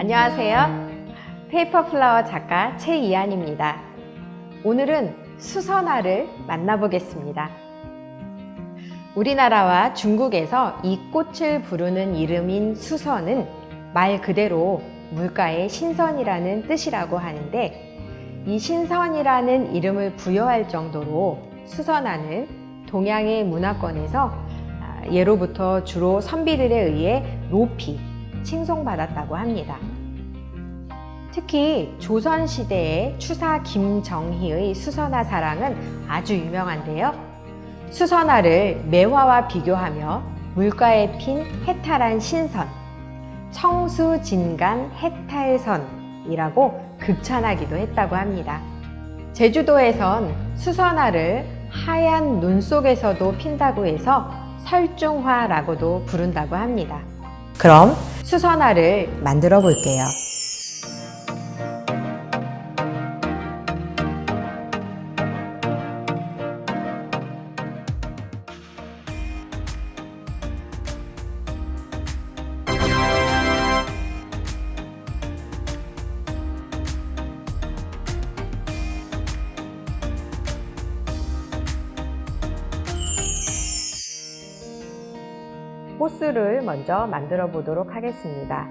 안녕하세요. 페이퍼플라워 작가 최이한입니다. 오늘은 수선화를 만나보겠습니다. 우리나라와 중국에서 이 꽃을 부르는 이름인 수선은 말 그대로 물가의 신선이라는 뜻이라고 하는데, 이 신선이라는 이름을 부여할 정도로 수선화는 동양의 문화권에서 예로부터 주로 선비들에 의해 높이 칭송받았다고 합니다. 특히 조선시대의 추사 김정희의 수선화 사랑은 아주 유명한데요. 수선화를 매화와 비교하며 물가에 핀 해탈한 신선, 청수진간 해탈선이라고 극찬하기도 했다고 합니다. 제주도에선 수선화를 하얀 눈 속에서도 핀다고 해서 설중화라고도 부른다고 합니다. 그럼 수선화를 만들어 볼게요. 꽃술을 먼저 만들어 보도록 하겠습니다.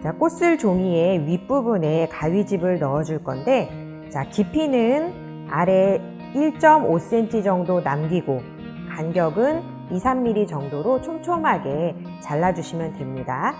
자, 꽃술 종이의 윗부분에 가위집을 넣어 줄 건데, 자, 깊이는 아래 1.5cm 정도 남기고 간격은 2-3mm 정도로 촘촘하게 잘라 주시면 됩니다.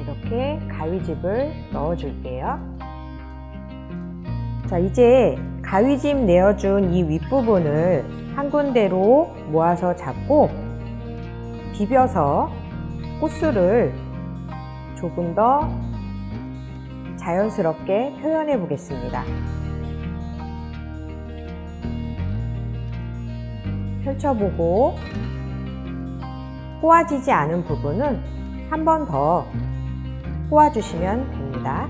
이렇게 가위집을 넣어 줄게요. 자, 이제 가위집 내어준 이 윗부분을 한 군데로 모아서 잡고 비벼서 꽃술을 조금 더 자연스럽게 표현해 보겠습니다. 펼쳐보고 꼬아지지 않은 부분은 한 번 더 꼬아주시면 됩니다.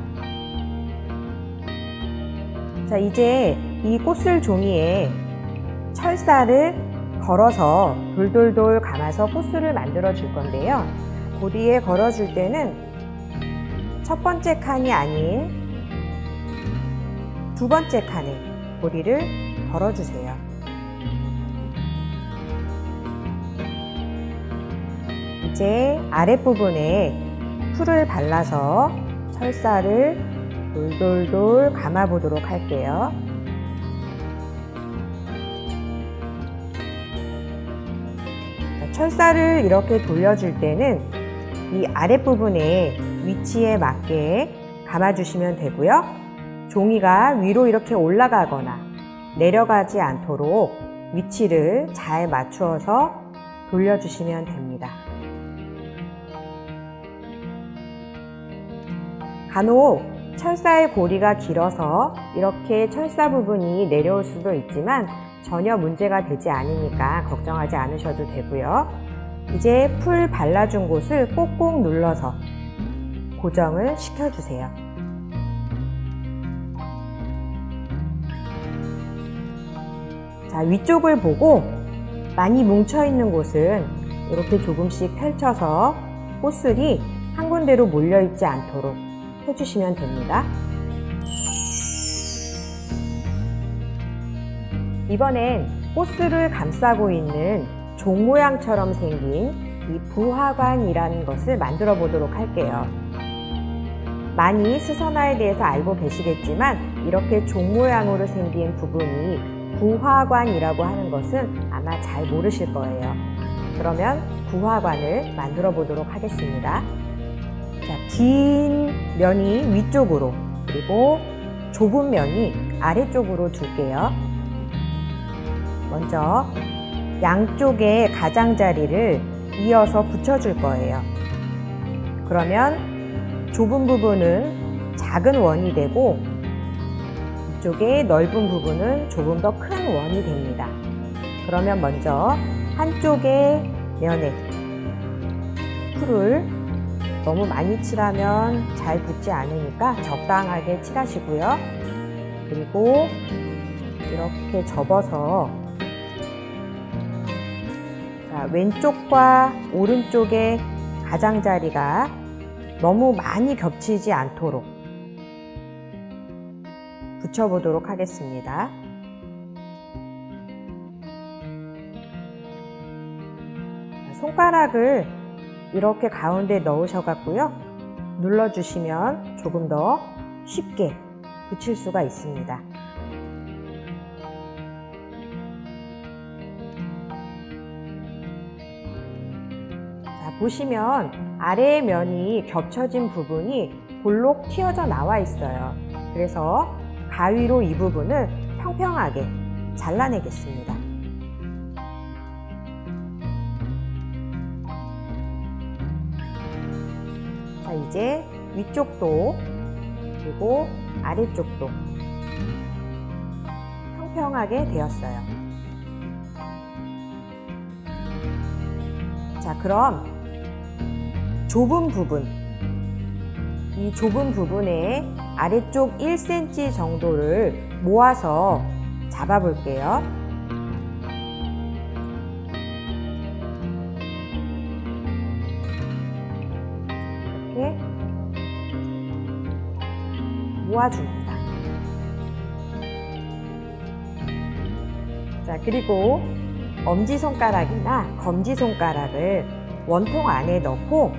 자, 이제 이 꽃술 종이에 철사를 걸어서 돌돌돌 감아서 꽃술을 만들어 줄 건데요. 고리에 걸어 줄 때는 첫 번째 칸이 아닌 두 번째 칸에 고리를 걸어 주세요. 이제 아랫부분에 풀을 발라서 철사를 돌돌돌 감아 보도록 할게요. 철사를 이렇게 돌려줄 때는 이 아랫부분의 위치에 맞게 감아 주시면 되고요. 종이가 위로 이렇게 올라가거나 내려가지 않도록 위치를 잘 맞추어서 돌려주시면 됩니다. 간혹 철사의 고리가 길어서 이렇게 철사 부분이 내려올 수도 있지만 전혀 문제가 되지 않으니까 걱정하지 않으셔도 되고요. 이제 풀 발라준 곳을 꼭꼭 눌러서 고정을 시켜주세요. 자, 위쪽을 보고 많이 뭉쳐있는 곳은 이렇게 조금씩 펼쳐서 꽃술이 한 군데로 몰려있지 않도록 해주시면 됩니다. 이번엔 꽃술을 감싸고 있는 종 모양처럼 생긴 이 부화관이라는 것을 만들어 보도록 할게요. 많이 수선화에 대해서 알고 계시겠지만 이렇게 종 모양으로 생긴 부분이 부화관이라고 하는 것은 아마 잘 모르실 거예요. 그러면 부화관을 만들어 보도록 하겠습니다. 자, 긴 면이 위쪽으로 그리고 좁은 면이 아래쪽으로 둘게요. 먼저 양쪽의 가장자리를 이어서 붙여줄 거예요. 그러면 좁은 부분은 작은 원이 되고 이쪽의 넓은 부분은 조금 더 큰 원이 됩니다. 그러면 먼저 한쪽의 면에 풀을 너무 많이 칠하면 잘 붙지 않으니까 적당하게 칠하시고요. 그리고 이렇게 접어서 왼쪽과 오른쪽의 가장자리가 너무 많이 겹치지 않도록 붙여보도록 하겠습니다. 손가락을 이렇게 가운데 넣으셔갖고요. 눌러주시면 조금 더 쉽게 붙일 수가 있습니다. 자, 보시면 아래의 면이 겹쳐진 부분이 볼록 튀어져 나와 있어요. 그래서 가위로 이 부분을 평평하게 잘라내겠습니다. 자, 이제 위쪽도 그리고 아래쪽도 평평하게 되었어요. 자, 그럼 좁은 부분, 이 좁은 부분에 아래쪽 1cm 정도를 모아서 잡아 볼게요. 이렇게 모아줍니다. 자, 그리고 엄지손가락이나 검지손가락을 원통 안에 넣고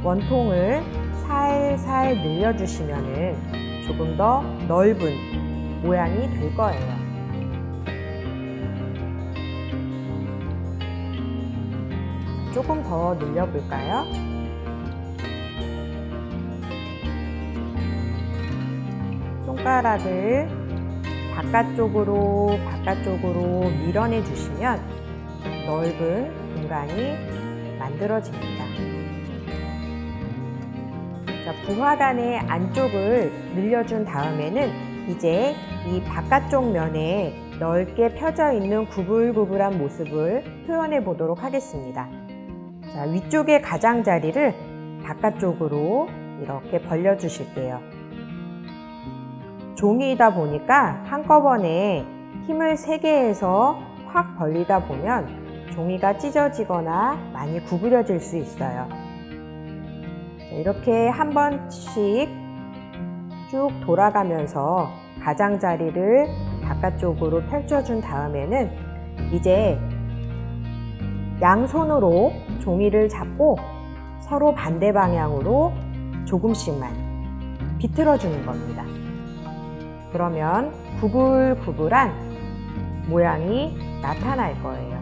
원통을 살살 늘려주시면 조금 더 넓은 모양이 될 거예요. 조금 더 늘려볼까요? 손가락을 바깥쪽으로 밀어내 주시면 넓은 공간이 만들어집니다. 자, 부화관의 안쪽을 늘려준 다음에는 이제 이 바깥쪽 면에 넓게 펴져 있는 구불구불한 모습을 표현해 보도록 하겠습니다. 자, 위쪽의 가장자리를 바깥쪽으로 이렇게 벌려 주실게요. 종이다 보니까 한꺼번에 힘을 세게 해서 확 벌리다 보면 종이가 찢어지거나 많이 구부려질 수 있어요. 이렇게 한 번씩 쭉 돌아가면서 가장자리를 바깥쪽으로 펼쳐준 다음에는 이제 양손으로 종이를 잡고 서로 반대 방향으로 조금씩만 비틀어주는 겁니다. 그러면 구불구불한 모양이 나타날 거예요.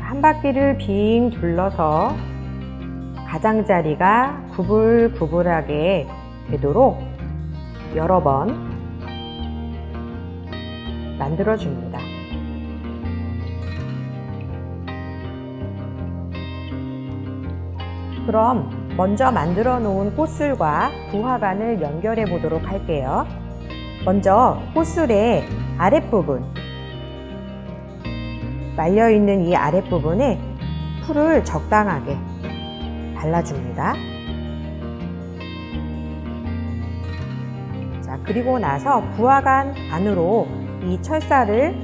한 바퀴를 빙 둘러서 가장자리가 구불구불하게 되도록 여러 번 만들어줍니다. 그럼 먼저 만들어 놓은 꽃술과 부화관을 연결해 보도록 할게요. 먼저 꽃술의 아랫부분, 말려있는 이 아랫부분에 풀을 적당하게 발라줍니다. 자, 그리고 나서 부화관 안으로 이 철사를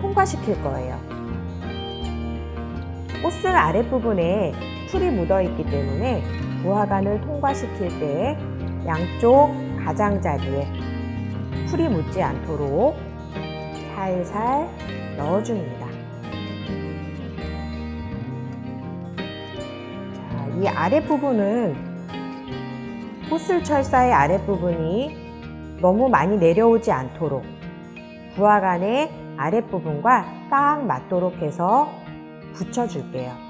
통과시킬 거예요. 꽃술 아랫부분에 풀이 묻어 있기 때문에 부화관을 통과시킬 때 양쪽 가장자리에 풀이 묻지 않도록 살살 넣어줍니다. 자, 이 아랫부분은 꽃술 철사의 아랫부분이 너무 많이 내려오지 않도록 부화관의 아랫부분과 딱 맞도록 해서 붙여줄게요.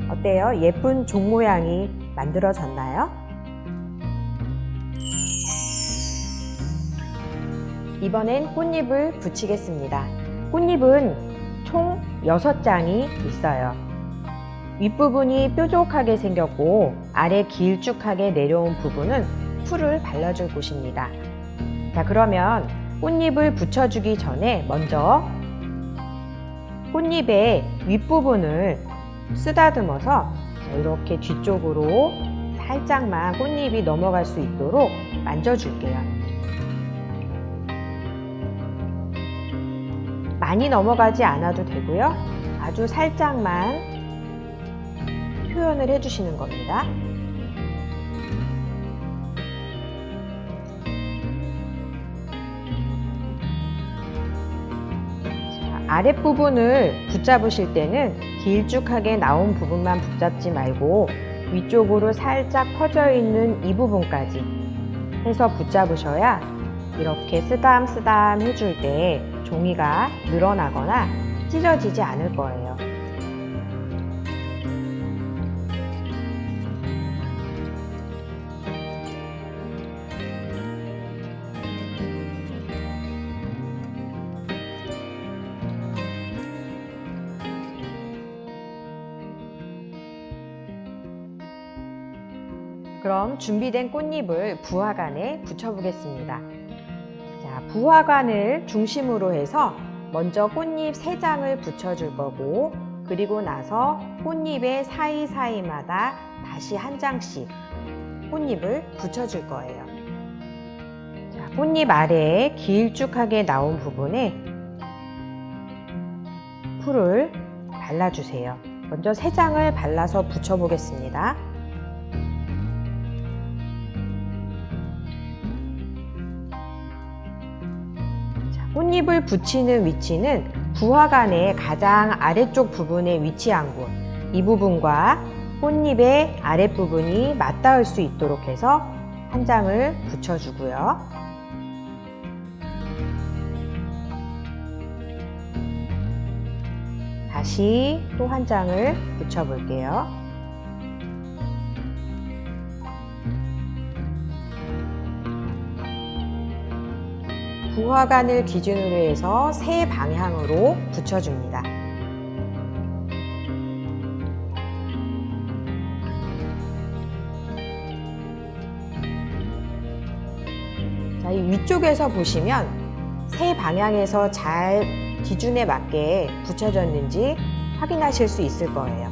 어때요? 예쁜 종 모양이 만들어졌나요? 이번엔 꽃잎을 붙이겠습니다. 꽃잎은 총 6장이 있어요. 윗부분이 뾰족하게 생겼고 아래 길쭉하게 내려온 부분은 풀을 발라줄 곳입니다. 자, 그러면 꽃잎을 붙여주기 전에 먼저 꽃잎의 윗부분을 쓰다듬어서 이렇게 뒤쪽으로 살짝만 꽃잎이 넘어갈 수 있도록 만져줄게요. 많이 넘어가지 않아도 되고요. 아주 살짝만 표현을 해주시는 겁니다. 아랫부분을 붙잡으실 때는 길쭉하게 나온 부분만 붙잡지 말고 위쪽으로 살짝 퍼져 있는 이 부분까지 해서 붙잡으셔야 이렇게 쓰담쓰담 해줄 때 종이가 늘어나거나 찢어지지 않을 거예요. 그럼 준비된 꽃잎을 부화관에 붙여보겠습니다. 자, 부화관을 중심으로 해서 먼저 꽃잎 3장을 붙여줄 거고, 그리고 나서 꽃잎의 사이사이마다 다시 1장씩 꽃잎을 붙여줄 거예요. 자, 꽃잎 아래에 길쭉하게 나온 부분에 풀을 발라주세요. 먼저 3장을 발라서 붙여보겠습니다. 꽃잎을 붙이는 위치는 부화관의 가장 아래쪽 부분에 위치한 곳, 이 부분과 꽃잎의 아랫부분이 맞닿을 수 있도록 해서 1장을 붙여주고요. 다시 또 1장을 붙여볼게요. 부화관을 기준으로 해서 3방향으로 붙여줍니다. 자, 이 위쪽에서 보시면 3방향에서 잘 기준에 맞게 붙여졌는지 확인하실 수 있을 거예요.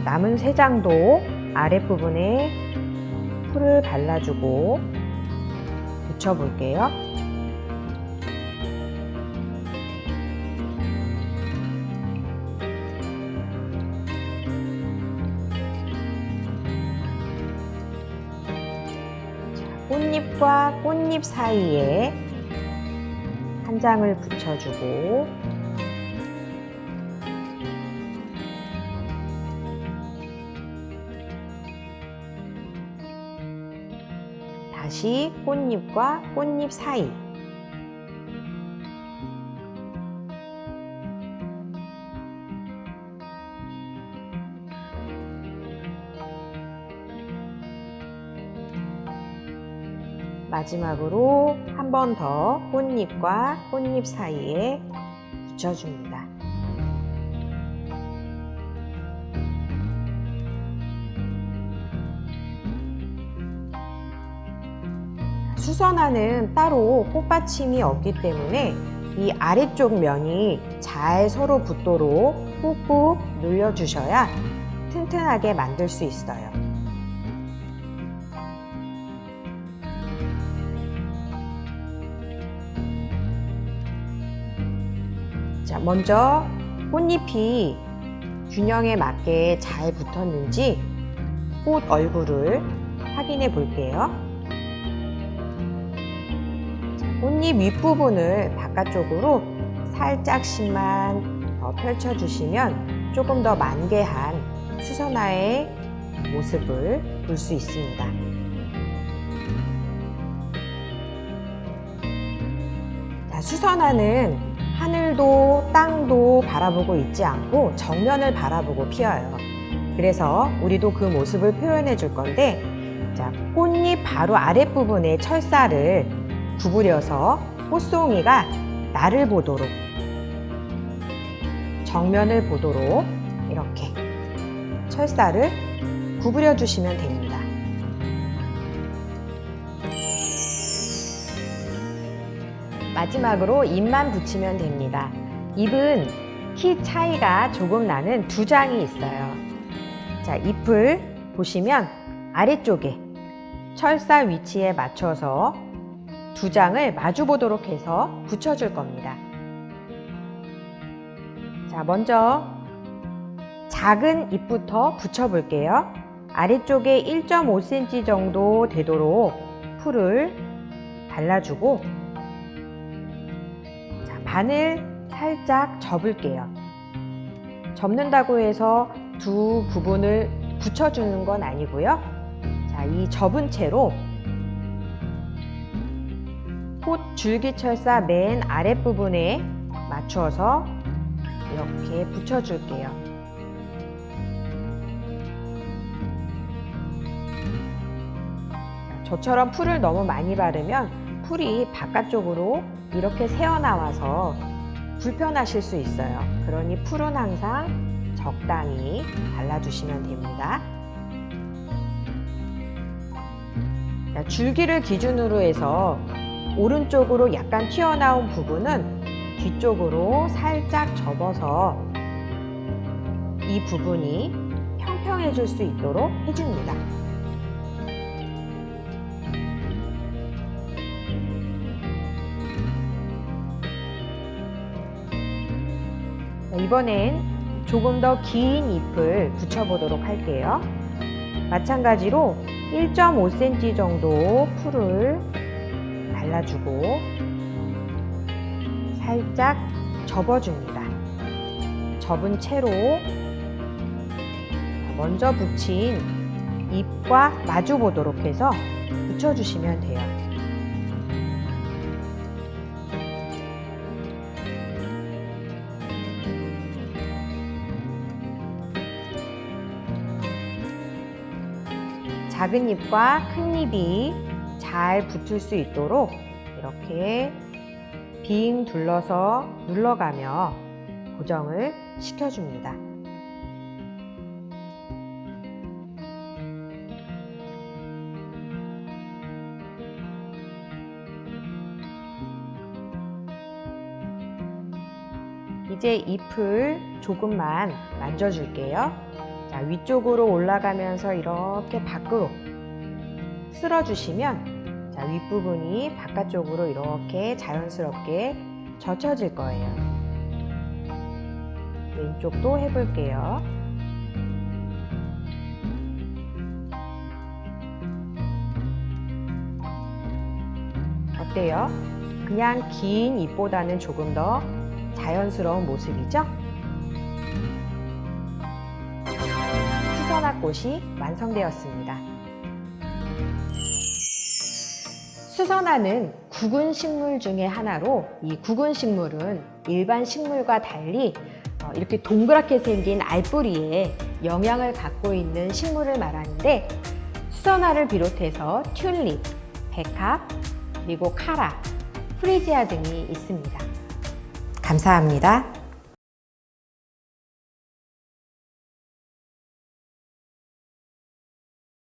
남은 3장도 아랫부분에 풀을 발라주고 붙여볼게요. 자, 꽃잎과 꽃잎 사이에 1장을 붙여주고 다시 꽃잎과 꽃잎 사이, 마지막으로 한 번 더 꽃잎과 꽃잎 사이에 붙여줍니다. 수선화는 따로 꽃받침이 없기 때문에 이 아래쪽 면이 잘 서로 붙도록 꾹꾹 눌려주셔야 튼튼하게 만들 수 있어요. 자, 먼저 꽃잎이 균형에 맞게 잘 붙었는지 꽃 얼굴을 확인해 볼게요. 꽃잎 윗부분을 바깥쪽으로 살짝씩만 더 펼쳐주시면 조금 더 만개한 수선화의 모습을 볼 수 있습니다. 자, 수선화는 하늘도 땅도 바라보고 있지 않고 정면을 바라보고 피어요. 그래서 우리도 그 모습을 표현해 줄 건데, 자, 꽃잎 바로 아랫부분에 철사를 구부려서 꽃송이가 나를 보도록, 정면을 보도록 이렇게 철사를 구부려 주시면 됩니다. 마지막으로 잎만 붙이면 됩니다. 잎은 키 차이가 조금 나는 두 장이 있어요. 자, 잎을 보시면 아래쪽에 철사 위치에 맞춰서 두 장을 마주 보도록 해서 붙여줄 겁니다. 자, 먼저 작은 잎부터 붙여볼게요. 아래쪽에 1.5cm 정도 되도록 풀을 발라주고, 자, 반을 살짝 접을게요. 접는다고 해서 두 부분을 붙여주는 건 아니고요. 자, 이 접은 채로 꽃 줄기철사 맨 아랫부분에 맞춰서 이렇게 붙여줄게요. 저처럼 풀을 너무 많이 바르면 풀이 바깥쪽으로 이렇게 새어나와서 불편하실 수 있어요. 그러니 풀은 항상 적당히 발라주시면 됩니다. 자, 줄기를 기준으로 해서 오른쪽으로 약간 튀어나온 부분은 뒤쪽으로 살짝 접어서 이 부분이 평평해질 수 있도록 해줍니다. 이번엔 조금 더 긴 잎을 붙여보도록 할게요. 마찬가지로 1.5cm 정도 풀을 발라주고 살짝 접어줍니다. 접은 채로 먼저 붙인 잎과 마주 보도록 해서 붙여주시면 돼요. 작은 잎과 큰 잎이 잘 붙을 수 있도록 이렇게 빙 둘러서 눌러가며 고정을 시켜줍니다. 이제 잎을 조금만 만져줄게요. 자, 위쪽으로 올라가면서 이렇게 밖으로 쓸어주시면, 자, 윗부분이 바깥쪽으로 이렇게 자연스럽게 젖혀질 거예요. 왼쪽도 해볼게요. 어때요? 그냥 긴 잎보다는 조금 더 자연스러운 모습이죠? 수선화꽃이 완성되었습니다. 수선화는 구근 식물 중에 하나로, 이 구근 식물은 일반 식물과 달리 이렇게 동그랗게 생긴 알뿌리에 영양을 갖고 있는 식물을 말하는데, 수선화를 비롯해서 튤립, 백합, 그리고 카라, 프리지아 등이 있습니다. 감사합니다.